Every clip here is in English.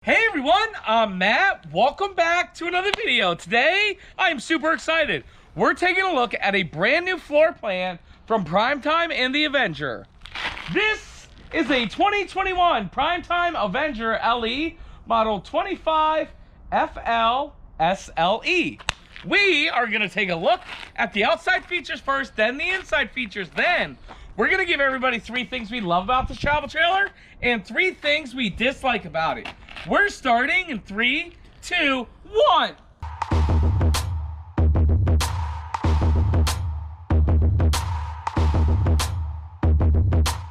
Hey everyone, I'm Matt. Welcome back to another video. Today, I'm super excited. We're taking a look at a brand new floor plan from Primetime and the Avenger. This is a 2021 Primetime Avenger LE model 25flsle. We are gonna take a look at the outside features first, then the inside features, then we're gonna give everybody 3 things we love about this travel trailer and 3 things we dislike about it. We're starting in 3, 2, 1.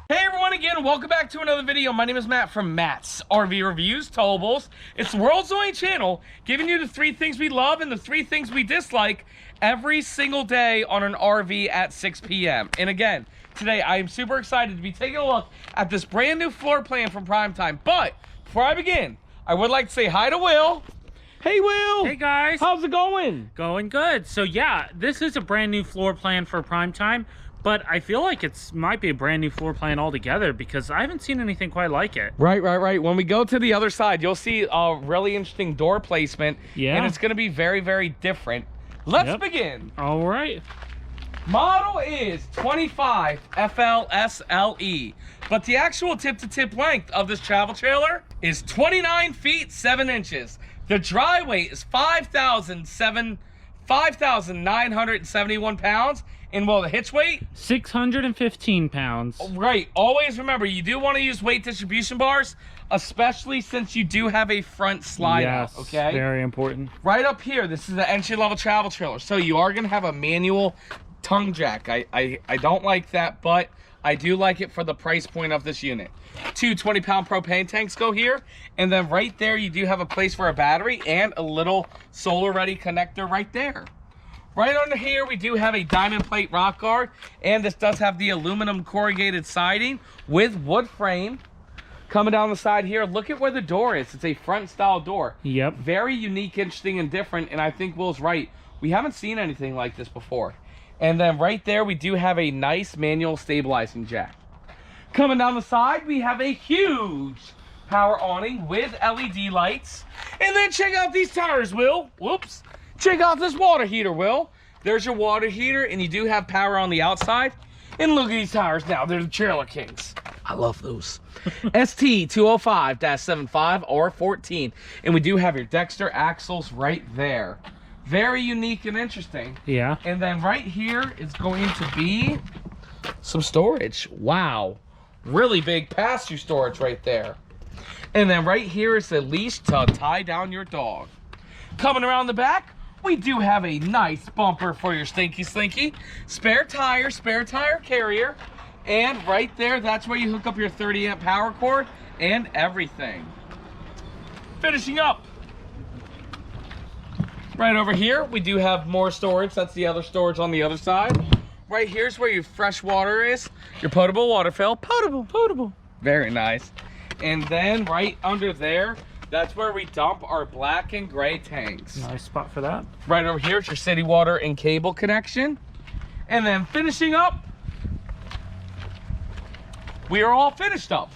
Hey everyone again, welcome back to another video. My name is Matt from MattsRVReviews, Towables. It's the world's only channel giving you the 3 things we love and the 3 things we dislike every single day on an RV at 6 p.m. And again, today I am super excited to be taking a look at this brand new floor plan from Primetime. But before I begin, I would like to say hi to Will. Hey Will! Hey guys! How's it going? Going good. So yeah, this is a brand new floor plan for Primetime, but I feel like it's might be a brand new floor plan altogether because I haven't seen anything quite like it. Right. When we go to the other side, you'll see a really interesting door placement. Yeah. And it's going to be very, very different. Let's begin. All right. Model is 25flsle, but the actual tip-to-tip length of this travel trailer is 29 feet 7 inches. The dry weight is 5,971 pounds. And well, the hitch weight? 615 pounds. Right. Always remember, you do want to use weight distribution bars, especially since you do have a front slide out, okay? Very important. Right up here, this is the entry-level travel trailer. So you are going to have a manual tongue jack. I don't like that, but I do like it for the price point of this unit. 2 20-pound propane tanks go here, and then right there you do have a place for a battery and a little solar-ready connector right there. Right under here we do have a diamond plate rock guard, and this does have the aluminum corrugated siding with wood frame. Coming down the side here, look at where the door is. It's a front style door. Yep. Very unique, interesting, and different, and I think Will's right. We haven't seen anything like this before. And then right there, we do have a nice manual stabilizing jack. Coming down the side, we have a huge power awning with LED lights. And then check out these tires, Will. Whoops. Check out this water heater, Will. There's your water heater, and you do have power on the outside. And look at these tires now. They're the Trailer Kings. I love those. ST205-75 or 14. And we do have your Dexter axles right there. Very unique and interesting. Yeah. And then right here is going to be some storage. Wow. Really big pass-through storage right there. And then right here is the leash to tie down your dog. Coming around the back, we do have a nice bumper for your Stinky Slinky. Spare tire carrier. And right there, that's where you hook up your 30-amp power cord and everything. Finishing up. Right over here, we do have more storage. That's the other storage on the other side. Right here's where your fresh water is. Your potable water fill. Potable. Very nice. And then right under there, that's where we dump our black and gray tanks. Nice spot for that. Right over here is your city water and cable connection. And then finishing up, we are all finished up.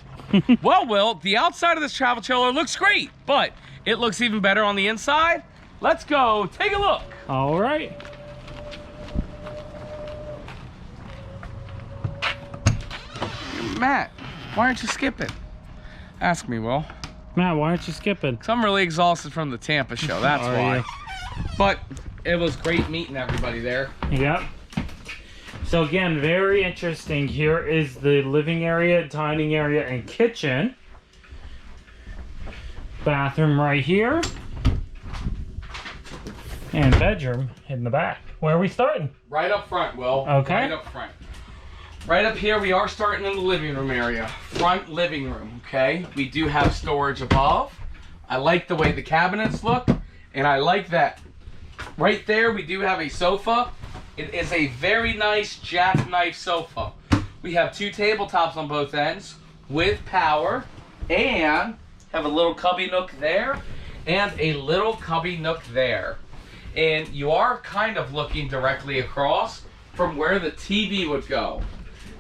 Well, Will, the outside of this travel trailer looks great, but it looks even better on the inside. Let's go take a look. All right. Matt, why aren't you skipping? Ask me, Will. Matt, why aren't you skipping? Because I'm really exhausted from the Tampa show, that's why. But it was great meeting everybody there. Yep. So again, very interesting. Here is the living area, dining area, and kitchen. Bathroom right here. And bedroom in the back. Where are we starting? Right up front, Will. Okay. Right up front. Right up here, we are starting in the living room area. Front living room, okay? We do have storage above. I like the way the cabinets look, and I like that. Right there, we do have a sofa. It is a very nice jackknife sofa. We have 2 tabletops on both ends with power, and have a little cubby nook there, and a little cubby nook there. And you are kind of looking directly across from where the TV would go.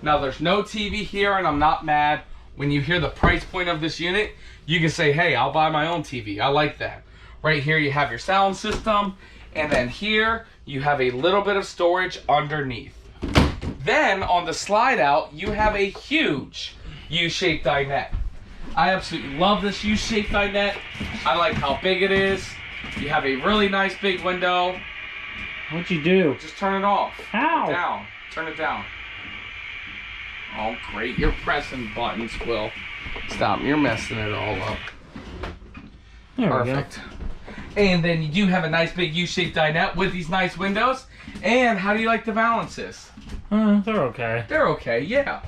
Now there's no TV here, and I'm not mad. when you hear the price point of this unit, you can say, hey, I'll buy my own TV. I like that. Right here you have your sound system, and then here you have a little bit of storage underneath. Then on the slide out, you have a huge U-shaped dinette. I absolutely love this U-shaped dinette. I like how big it is. You have a really nice big window. What'd you do? Just turn it off. How? Turn it down. Turn it down. Oh, great. You're pressing buttons, Will. Stop. You're messing it all up. There Perfect. And then you do have a nice big U-shaped dinette with these nice windows. And how do you like the valances? They're okay. They're okay, yeah.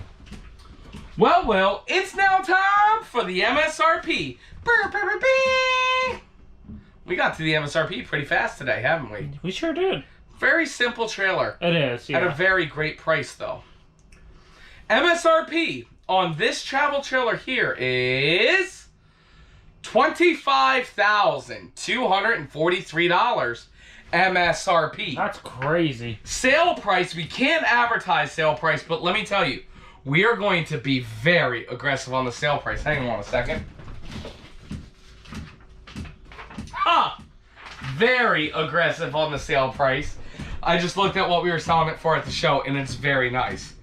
Well, Will, it's now time for the MSRP. We got to the MSRP pretty fast today, haven't we? We sure did. Very simple trailer. It is, yeah. At a very great price, though. MSRP on this travel trailer here is $25,243 MSRP. That's crazy. Sale price, we can't advertise sale price, but let me tell you, we are going to be very aggressive on the sale price. Hang on a second. Ha! Very aggressive on the sale price. I just looked at what we were selling it for at the show, and it's very nice.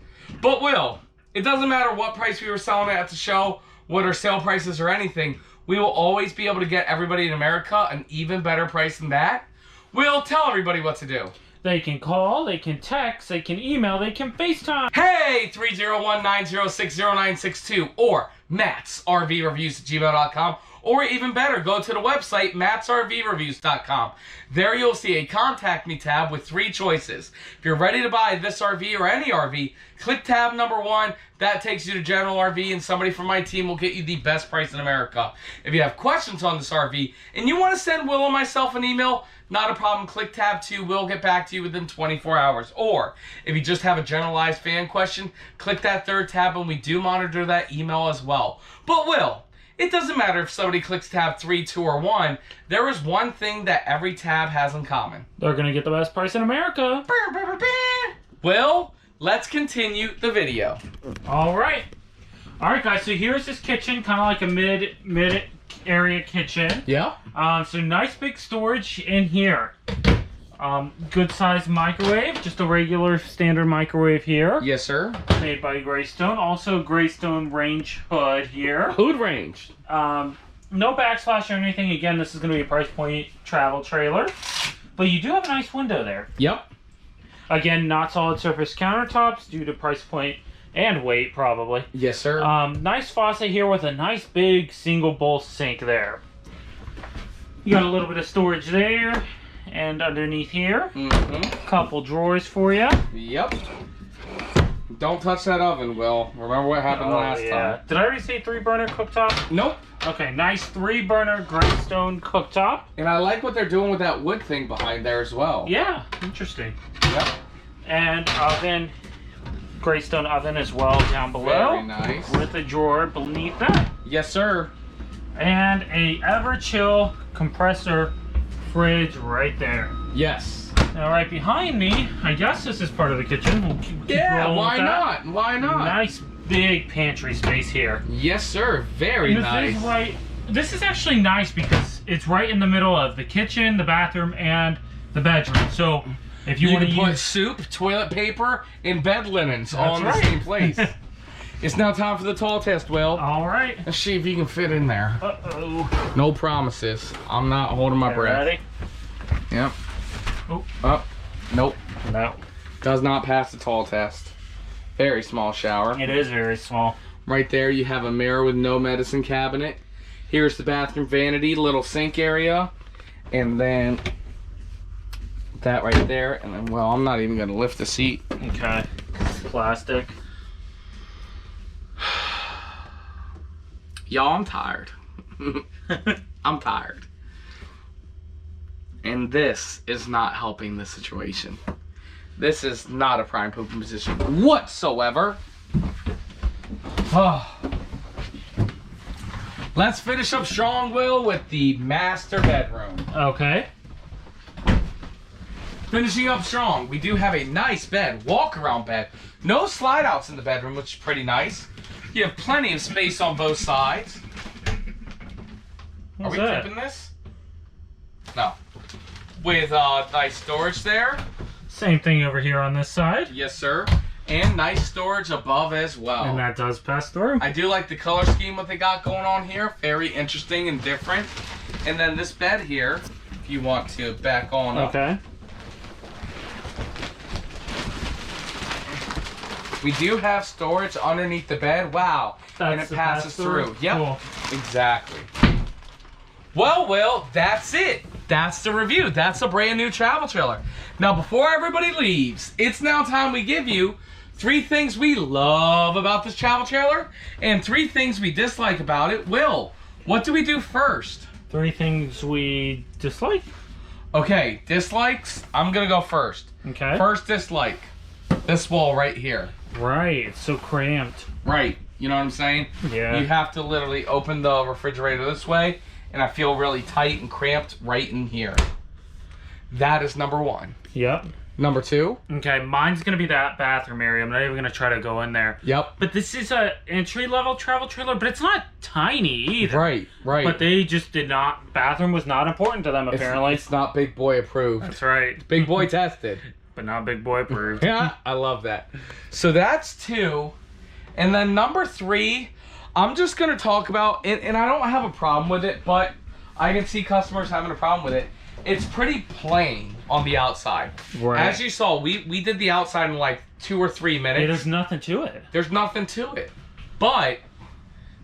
But Will, it doesn't matter what price we were selling it at the show, what our sale prices or anything, we will always be able to get everybody in America an even better price than that. Will, tell everybody what to do. They can call, they can text, they can email, they can FaceTime. Hey, 301-906-0962 or MattsRVReviews@gmail.com, or even better, go to the website MattsRVReviews.com. There you'll see a Contact Me tab with 3 choices. If you're ready to buy this RV or any RV, click tab number 1. That takes you to General RV, and somebody from my team will get you the best price in America. If you have questions on this RV and you want to send Will and myself an email, not a problem. Click tab 2. We'll get back to you within 24 hours. Or if you just have a generalized fan question, click that 3rd tab, and we do monitor that email as well. But Will, it doesn't matter if somebody clicks tab 3, 2, or 1. There is one thing that every tab has in common. They're going to get the best price in America. Will, let's continue the video. All right. All right, guys. So here's this kitchen, kind of like a mid area kitchen. Yeah. So nice big storage in here. Good sized microwave, just a regular standard microwave here. Yes, sir. Made by Greystone. Also Greystone range hood here. Hood range. No backsplash or anything. Again, this is going to be a price point travel trailer. But you do have a nice window there. Yep. Again, not solid surface countertops due to price point and weight, probably. Yes, sir. Nice faucet here with a nice big single bowl sink there. You got a little bit of storage there and underneath here. Couple drawers for you. Yep. Don't touch that oven, Will. Remember what happened last time. Did I already say 3-burner cooktop? Nope. Okay, nice 3-burner Greystone cooktop. And I like what they're doing with that wood thing behind there as well. Yeah, interesting. Yep. And oven, Greystone oven as well down below. Very nice. With a drawer beneath that. Yes, sir. And a Everchill compressor fridge right there. Yes. Now right behind me, I guess this is part of the kitchen. We'll keep rolling why with that. not? Why not? Nice big pantry space here. Yes, sir. Very nice. This is actually nice because it's right in the middle of the kitchen, the bathroom, and the bedroom. So if you want to put soup, toilet paper, and bed linens all in the same place. It's now time for the tall test, Will. All right. Let's see if you can fit in there. Uh-oh. No promises. I'm not holding my breath. Ready? Yep. Oh. Oh. Nope. No. Does not pass the tall test. Very small shower. It is very small. Right there you have a mirror with no medicine cabinet. Here's the bathroom vanity, little sink area. And then that right there. And then, well, I'm not even going to lift the seat. Okay. Plastic. Y'all, I'm tired. I'm tired. And this is not helping the situation. This is not a prime pooping position whatsoever. Oh. Let's finish up strong, Will, with the master bedroom. Okay. Finishing up strong, we do have a nice bed, walk-around bed. No slide-outs in the bedroom, which is pretty nice. You have plenty of space on both sides. What's Are we that? tipping this? No. With nice storage there. Same thing over here on this side. Yes, sir. And nice storage above as well. And that does pass through. I do like the color scheme what they got going on here. Very interesting and different. And then this bed here, if you want to back on up. Okay. We do have storage underneath the bed. Wow. And it That's the passes through. Yep. Cool. Exactly. Well, Will, that's it. That's the review. That's a brand new travel trailer. Now, before everybody leaves, it's now time we give you 3 things we love about this travel trailer and 3 things we dislike about it. Will, what do we do first? 3 things we dislike. Okay, dislikes. I'm going to go first. Okay. First dislike. This wall right here. Right, it's so cramped. Right. You know what I'm saying? Yeah. You have to literally open the refrigerator this way, and I feel really tight and cramped right in here. That is number 1. Yep. Number 2. Okay, mine's gonna be that bathroom area. I'm not even gonna try to go in there. Yep. But this is a entry-level travel trailer, but it's not tiny either. Right, right. But they just did not, bathroom was not important to them apparently. It's not big boy approved. That's right. Big boy tested. But not big boy approved. Yeah, I love that. So that's 2. And then number 3, I'm just going to talk about, and I don't have a problem with it, but I can see customers having a problem with it. It's pretty plain on the outside. Right. As you saw, we did the outside in like 2 or 3 minutes. Yeah, there's nothing to it. There's nothing to it. But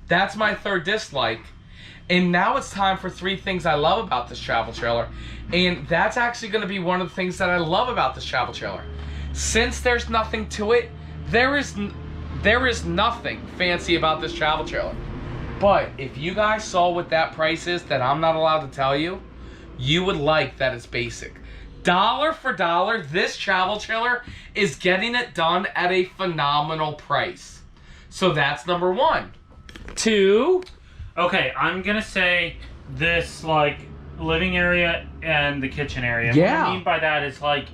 that's my 3rd dislike. And now it's time for 3 things I love about this travel trailer. And that's actually going to be one of the things that I love about this travel trailer. Since there's nothing to it, there is nothing fancy about this travel trailer. But if you guys saw what that price is that I'm not allowed to tell you, you would like that it's basic. Dollar for dollar, this travel trailer is getting it done at a phenomenal price. So that's number 1. 2. Okay, I'm gonna say this like living area and the kitchen area. Yeah. What I mean by that is like,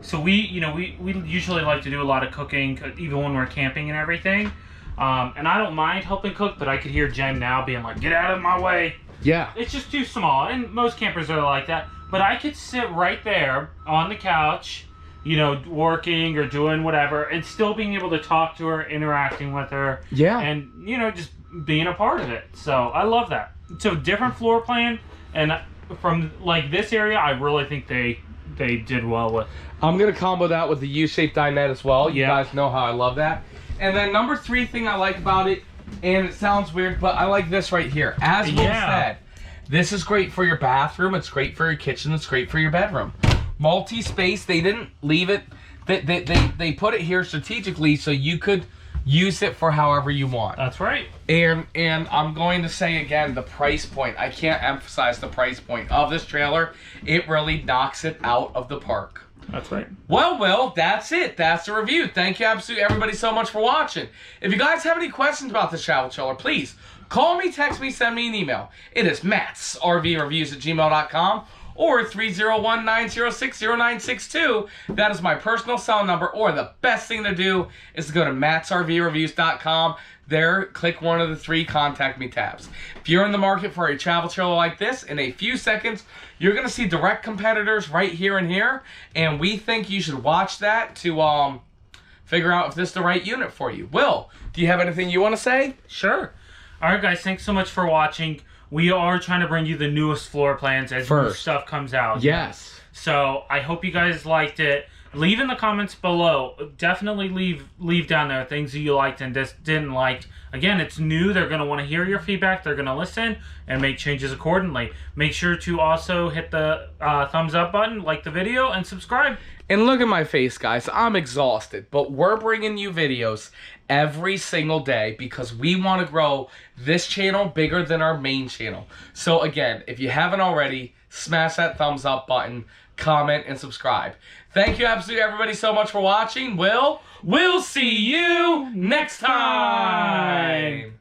so we usually like to do a lot of cooking, even when we're camping and everything. And I don't mind helping cook, but I could hear Jen now being like, "Get out of my way." Yeah. It's just too small, and most campers are like that. But I could sit right there on the couch, you know, working or doing whatever, and still being able to talk to her, interacting with her. Yeah. And, you know, just being a part of it. So I love that. So different floor plan, and from like this area, I really think they did well with. I'm going to combo that with the U-shaped dinette as well. You Yeah. guys know how I love that. And then number 3 thing I like about it, and it sounds weird, but I like this right here. As Will said, this is great for your bathroom. It's great for your kitchen. It's great for your bedroom. Multi-space. They didn't leave it. They put it here strategically so you could use it for however you want. That's right. And I'm going to say again, the price point. I can't emphasize the price point of this trailer. It really knocks it out of the park. That's right. Well, Will, that's it. That's the review. Thank you absolutely everybody so much for watching. If you guys have any questions about this travel trailer, please call me, text me, send me an email. It is MattsRVReviews@gmail.com or 301-906-0962. That is my personal cell number, or the best thing to do is to go to MattsRVReviews.com. There, click one of the 3 Contact Me tabs. If you're in the market for a travel trailer like this, in a few seconds, you're going to see direct competitors right here and here, and we think you should watch that to figure out if this is the right unit for you. Will, do you have anything you want to say? Sure. All right, guys, thanks so much for watching. We are trying to bring you the newest floor plans as new stuff comes out. Yes. So I hope you guys liked it. Leave in the comments below. Definitely leave down there things that you liked and just didn't like. Again, it's new. They're going to want to hear your feedback. They're going to listen and make changes accordingly. Make sure to also hit the thumbs up button, like the video, and subscribe. And look at my face, guys. I'm exhausted, but we're bringing you videos every single day because we want to grow this channel bigger than our main channel. So again, if you haven't already, smash that thumbs up button, comment, and subscribe. Thank you absolutely everybody so much for watching. We'll see you next time.